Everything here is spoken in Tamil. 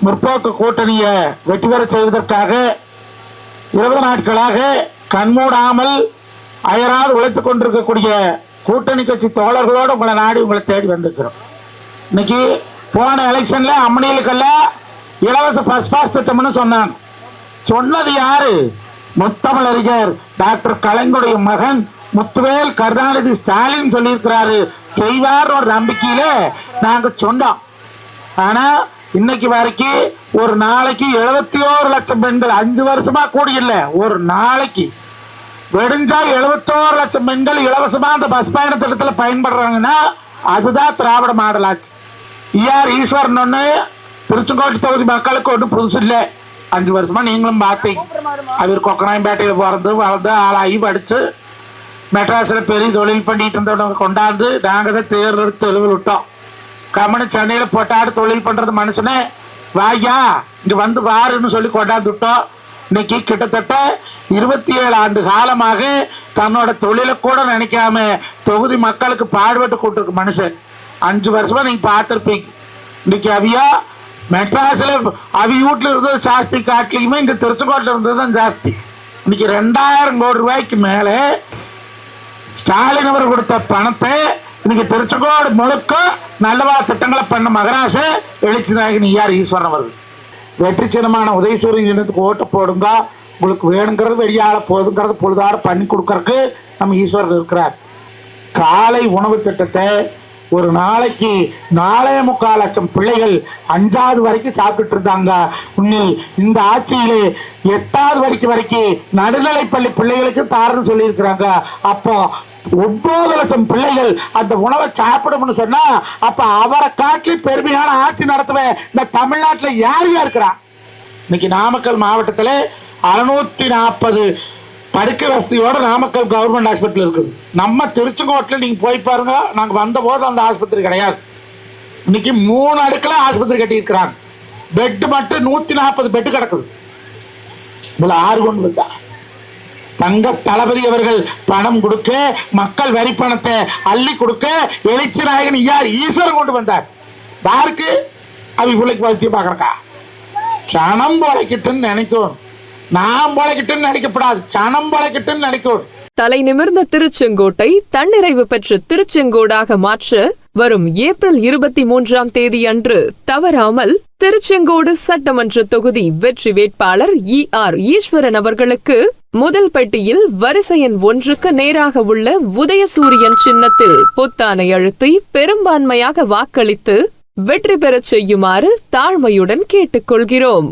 முற்போக்கு கூட்டணியை வெற்றி பெற செய்வதற்காக 20 நாட்களாக கண்மூடாமல் அயராது உழைத்துக் கொண்டிருக்கக்கூடிய கூட்டணி கட்சி தோழர்களோடு உங்களை நாடி உங்களை தேடி வந்திருக்கிறோம். இன்னைக்கு போன எலெக்ஷன்ல அம்மணிகளுக்கெல்லாம் இலவச பஸ் பாஸ் திட்டம்னு சொன்னாங்க. சொன்னது யாரு? முத்தமிழறிஞர் டாக்டர் கலைஞருடைய மகன் முத்துவேல் கருணாநிதி ஸ்டாலின் சொல்லியிருக்கிறாரு. செய்வார் ஒரு நம்பிக்கையில நாங்க சொன்னோம். ஆனா இன்னைக்கு வரைக்கும் ஒரு நாளைக்கு 71 லட்சம் பெண்கள் 5 வருஷமா கூடியில்ல, ஒரு நாளைக்கு வெடிஞ்சா 71 லட்சம் பெண்கள் இலவசமா அந்த பஸ் பயண திட்டத்தில் பயன்படுறாங்கன்னா அதுதான் திராவிட மாடல் ஆட்சி. ஈஸ்வரன் ஒண்ணு திருச்செங்கோட்டு தொகுதி மக்களுக்கு ஒன்றும் புதுசு இல்லை. 5 வருஷமா நீங்களும் பார்த்தீங்க. அவர் கொக்கனாயம்பேட்டையில் பிறந்து வளர்ந்து ஆளாகி படிச்சு மெட்ராஸில் பெரிய தொழில் பண்ணிட்டு இருந்தவங்க கொண்டாந்து நாங்கள் தான் தேர்தல் தெளிவில் விட்டோம். கம்மனு சென்னையில் போட்டாடு தொழில் பண்ணுறது மனுஷனே வாயா இங்கே வந்து வாருன்னு சொல்லி கொண்டாந்து விட்டோம். இன்னைக்கு கிட்டத்தட்ட 27 ஆண்டு காலமாக தன்னோட தொழிலை கூட நினைக்காம தொகுதி மக்களுக்கு பாடுபட்டு கூட்டிருக்கு மனுஷன். 5 வருஷமா நீங்க பார்த்துருப்பீங்க. இன்னைக்கு அவியா மெட்ராஸில் அவி வீட்டில் இருந்தது ஜாஸ்தி காட்டிலுமே இங்கே திருச்செங்கோட்டில் இருந்தது தான் ஜாஸ்தி. இன்னைக்கு 2000 கோடி ரூபாய்க்கு மேலே ஸ்டாலின் அவர் கொடுத்த பணத்தை இன்னைக்கு திருச்செங்கோடு முழுக்க நல்லவா திட்டங்களை பண்ண மகராச எழுச்சி நாயகன் ஈஸ்வரன் அவர்கள். வெற்றி சின்னமான உதயசூரியன் சின்னத்துக்கு ஓட்டு போடுங்க. உங்களுக்கு வேணுங்கிறது வெளியால போதுங்கிறது பொழுதார பண்ணி கொடுக்கறதுக்கு நம்ம ஈஸ்வரன் இருக்கிறார். காலை உணவு திட்டத்தை ஒரு நாளைக்கு 4.25 லட்சம் பிள்ளைகள் 5வது வரைக்கும் சாப்பிட்டு இருந்தாங்க. இந்த ஆட்சியிலே 8வது வரைக்கும் நடுநிலைப்பள்ளி பிள்ளைகளுக்கு தாருன்னு சொல்லி இருக்கிறாங்க. அப்போ 9 லட்சம் பிள்ளைகள் அந்த உணவை சாப்பிடும்னு சொன்னா அப்ப அவரை காட்டி பெருமையான ஆட்சி நடத்துவேன் இந்த தமிழ்நாட்டில் யார் இருக்கிறா? இன்னைக்கு நாமக்கல் மாவட்டத்தில் 640 படுக்கை வசதியோட நாமக்கல் கவர்மெண்ட் ஹாஸ்பிட்டல் இருக்குது. நம்ம திருச்செங்கோட்டில் நீங்க போய் பாருங்க, நாங்க வந்த போது அந்த ஆஸ்பத்திரி கிடையாது. இன்னைக்கு 3 அடுக்குல ஆஸ்பத்திரி கட்டி இருக்கிறாங்க. பெட் மட்டும் 140 பெட் கிடக்குது. இதுல 6 கொண்டு வந்தா தங்க தளபதி அவர்கள் பணம் கொடுக்க, மக்கள் வரி பணத்தை அள்ளி கொடுக்க எழுச்சி நாயகன் ஈஸ்வரன் கொண்டு வந்தார். யாருக்கு? அது பிள்ளைக்கு வளர்ச்சி பார்க்கறக்கா? சனம் பொழைக்கிட்டுன்னு நினைக்கும். நாம் பொழைக்கிட்டுன்னு நினைக்கப்படாது, சனம் பொழைக்கிட்டுன்னு நினைக்கும். தலை நிமிர்ந்த திருச்செங்கோட்டை தன்னிறைவு பெற்ற திருச்செங்கோடாக மாற்ற வரும் ஏப்ரல் 23ஆம் தேதி அன்று தவறாமல் திருச்செங்கோடு சட்டமன்ற தொகுதி வெற்றி வேட்பாளர் ஈஸ்வரன் அவர்களுக்கு முதல் பெட்டியில் வரிசை எண் 1க்கு நேராக உள்ள உதயசூரியன் சின்னத்தில் பொத்தானை அழுத்தி பெரும்பான்மையாக வாக்களித்து வெற்றி பெறச் செய்யுமாறு தாழ்மையுடன் கேட்டுக்கொள்கிறோம்.